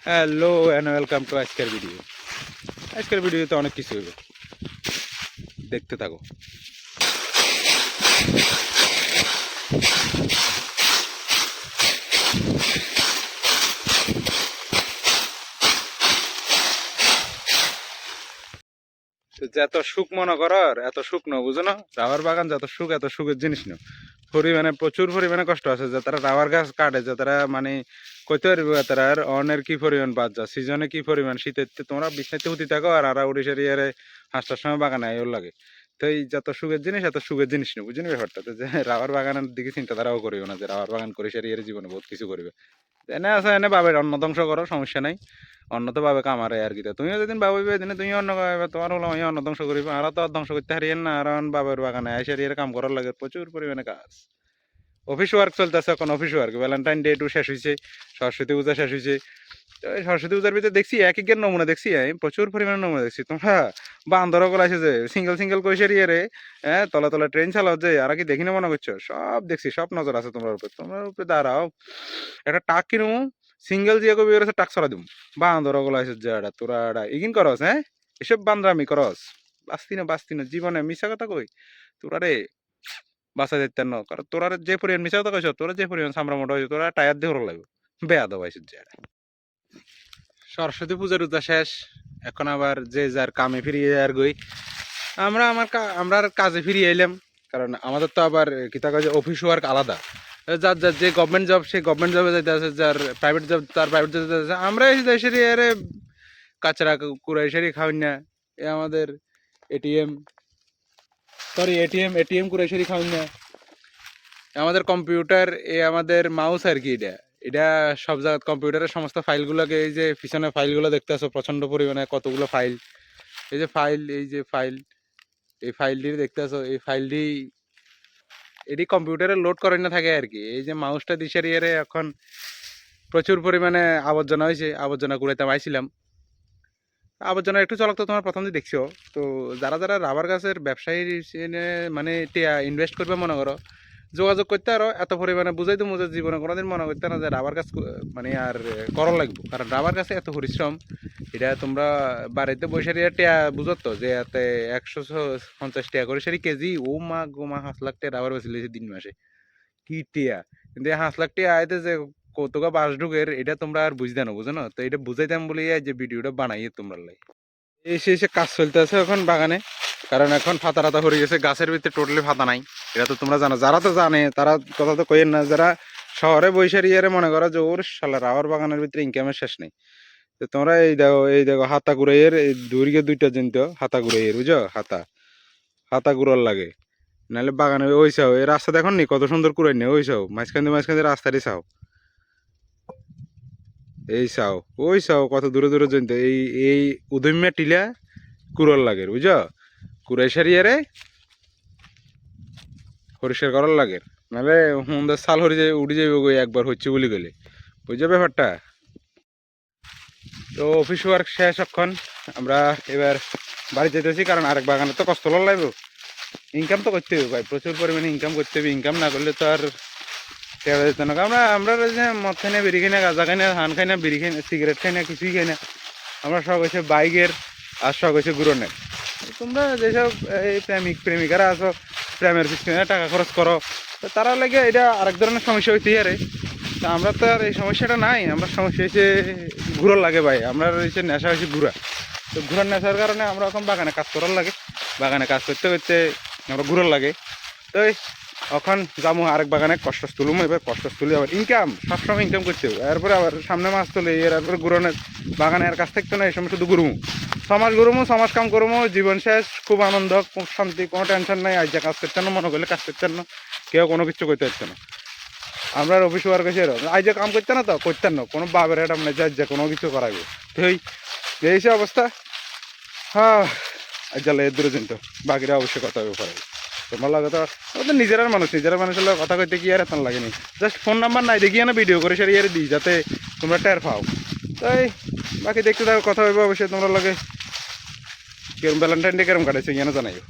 Hello and welcome to আজকের video. আজকের ভিডিওতে অনেক কিছু হবে, দেখতে থাকো। যত সুখ মনে করার এত সুখ ন, বুঝো না? রাবার বাগান যত সুখ এত সুখের জিনিস না। পরিমাণে প্রচুর পরিমাণে কষ্ট আছে যে তারা রাবার গাছ কাটে, যে তারা মানে কইতে পারবে তারা অনের কি পরিমাণ বাদ যা সিজনে কি পরিমাণ শীতের তোমরা বিছনাইতে উঠি থাকো আর উড়িষ্যার ইয়ারে 5টার সময় বাগানে আই ওর লাগে। তো এই যত সুখের জিনিস এত সুখের জিনিস না, বুঝিনি ব্যাপারটা? তো যে রাবার বাগানের দিকে চিন্তাধারাও করিও না যে রাবার বাগান করে সে ইয়ারে জীবনে বহুত কিছু করবে। এনে আছে এনে বাবে অন্ন ধ্বংস করো, সমস্যা নাই। অন্য তো ভাবে কামারে আর কি, তুমিও যেদিন ভাবিবে দিনে তুমি অন্য তোমার হলো আমি অন্য ধ্বংস করিবে, আর তো ধ্বংস করতে হারিয়েন না। আর বাবার বাগানে এসে কাম করার লাগে প্রচুর পরিমাণে কাজ। অফিস ওয়ার্ক চলতেছে এখন, office work Valentine day too শেষ হয়েছে, সরস্বতী পূজা শেষ হয়েছে। সরস্বতী পূজার ভিতরে দেখছি এক একের নমুনা দেখছি, আমি প্রচুর পরিমাণে নমুনা দেখছি। তোমরা বান্দর গুলো আছে যে সিঙ্গেল সিঙ্গেল কৈশারি রে, হ্যাঁ, তলা তলা ট্রেন চালাও যে, আর কি দেখি না মনে করছো? সব দেখছি, সব নজর আছে তোমার উপরে দাঁড়াও। একটা টাক কিনো সিঙ্গেল দিয়ে কবি টাক চলা দিম। বান্দর গুলো আছে যে তোরা ইগিন করস, হ্যাঁ, এসব বান্দরামি করস। বাস্তি না জীবনে মিশা কথা কই তোরা রে বাঁচা যেতেন না, কারণ তোরা যে পরিমাণ মিশা কথা কইছ, তোরা যে পরিমাণ সামরা মোটা হয়েছে, তোরা টায়ার দিয়ে হলো লাগবে বেয়া দেওয়াইছে যে। সরস্বতী পূজার উদা শেষ, এখন আবার যে যার কামে ফিরিয়ে আর গই। আমরা কাজে ফিরিয়ে এলাম, কারণ আমাদের তো আবার কিতা কাজে অফিস ওয়ার্ক আলাদা। যার যার যে গভর্নমেন্ট জব সে গভর্নমেন্ট জবে যাইতে আছে, যার প্রাইভেট জব তার প্রাইভেট জবে যাইতে আছে। আমরা এসে দেশে আরে কাচরা কুড়াই সারি খাওয়াই না, এ আমাদের এটিএম কুড়াই সারি খাওয়াই না, আমাদের কম্পিউটার, এ আমাদের মাউস আর কি। এটা এটা সব জায়গা কম্পিউটারের সমস্ত ফাইলগুলোকে, এই যে পিছনে ফাইলগুলো দেখতে আসো প্রচন্ড পরিমাণে কতগুলো ফাইল, এই যে ফাইল, এই ফাইলটি দেখতে আসো, এই ফাইলটি এটি কম্পিউটারে লোড করে না থাকে আর কি। এই যে মাউসটা দিশারি এর এখন প্রচুর পরিমাণে আবর্জনা হয়েছে, আবর্জনা কুড়াইতে আইছিলাম। আবর্জনা একটু চলক তো তোমার প্রথম দিয়ে দেখছো। তো যারা যারা রাবার গাছের ব্যবসায়ী মানে ইনভেস্ট করবে মনে করো, যোগাযোগ করতে আরো এত পরিমাণে বুঝাই তো মুঝে জীবনে কোনোদিন মনে করতে না যে রাবার গাছ মানে আর করণ লাগবে, কারণ রাবার গাছে এত পরিশ্রম। এটা তোমরা বাড়িতে বসে টিয়া বুঝতো যে এতে 150 টাকা করে সারি কেজি। ও মা গো মা, 5 লাখ টাকা রাবার বেশি লেগেছে 3 মাসে, কি টিয়া! কিন্তু 5 লাখ টাকা আয়তে যে কতকা বাস ঢুকের এটা তোমরা আর বুঝতে না, বুঝো না? তো এটা বুঝাইতাম বলে যে ভিডিওটা বানাই তোমরা লাই। এসে কাজ চলতেছে এখন বাগানে, কারণ এখন ফাতা টাতা হয়ে গেছে, গাছের ভিতরে টোটালি ফাতা নাই। এটা তো তোমরা জানো, যারা তো জানে তারা কথা তো কইেন না। যারা শহরে বৈশারি ইয়ারে মনে করো যে ওর শালা রাবার বাগানের ভিতরে ইনকামের শেষ নেই। তো তোমরা এই দেখো হাতা গুড়াইয়ের দূরকে 2টা জিনিস হাতা গুড়াইয়ের, বুঝো? হাতা গুড়ার লাগে, নাহলে বাগানে ওই চাও। এই রাস্তা দেখুন নি কত সুন্দর কুড়াই নি, ওই চাও মাঝখান রাস্তাটি চাও, এই চাও ওই চাও কত দূরে দূরে জন্য এই এই উদমিয়া টিলা কুড়ার লাগে, বুঝো? কুড়াই সারিয়ারে পরিষ্কার করার লাগে, নাহলে হুমদের সাল উড়ে যাইব গই একবার হচ্ছে বলি গেলে, বুঝছো ব্যাপারটা? তো অফিস ওয়ার্ক শেষ, এখন আমরা এবার বাড়ি যেতেছি, কারণ আরেক বাগানে তো কষ্ট লাগবে, ইনকাম তো করতে হবে ভাই, প্রচুর পরিমাণে ইনকাম করতে হবে। ইনকাম না করলে তো আর টেরা যেত না। আমরা যে মদ খাই না, বিড়ি খাই না, গাঁজা খাই না, ধান খাই না, বিড়ি খাই না, সিগারেট খাই না, কিছুই খাই না। আমরা সব হয়েছে বাইকের আর সব হয়েছে গুরনের। তোমরা যেসব এই প্রেমিকারা আছো, প্রেমের পিছনে টাকা খরচ করো, তো তারা লাগে এটা আরেক ধরনের সমস্যা হইতে পারে। তা আমরা তো আর এই সমস্যাটা নাই, আমরা সমস্যা হয়েছে ঘুরার লাগে ভাই। আমরা হয়েছে নেশা হয়েছে ঘুরা। তো ঘুরার নেশার কারণে আমরা এখন বাগানে কাজ করার লাগে, বাগানে কাজ করতে করতে আমরা ঘুরার লাগে। তো এখন যাবো আরেক বাগানে কষ্ট তুলুম, এবার কষ্ট তুলি আবার ইনকাম, সবসময় ইনকাম করতে হবে। এরপরে আবার সামনে মাছ তুলে এরপরে ঘুরানোর বাগানে আর কাজ থাকতো না, এই সময় শুধু ঘুরুমু, 6 মাস ঘুরুমু, 6 মাস কাম করবো, জীবন শেষ, খুব আনন্দ, খুব শান্তি, কোনো টেনশন নাই। আজ যা কাজ করতে না, মনে করলে কাজ করতেন না, কেউ কোনো কিছু করতে পারছে না। আমরা অফিস ওয়ার্ক আছে আজ যে কাম করতে না, তো করতেন না, কোনো বাবের এটা মানে যা কোনো কিছু করাবে। তো এই সে অবস্থা। হ্যাঁ, আজ জ্বালা এর দূরে চিন্তা, বাকিরা অবশ্যই কথা হবে পরে। তোমার লাগে তো ওদের নিজের মানুষের লোক কথা কইতে কি আর এত লাগেনি, জাস্ট ফোন নাম্বার নাই দেখিয়ে না ভিডিও করে সারি দিই, যাতে তোমরা টের পাও। তাই বাকি দেখতে থাকো, কথা হইবে অবশ্যই তোমরা লাগে। ভ্যালেন্টাইন ডে কেরম কাটাইছে জানাইও।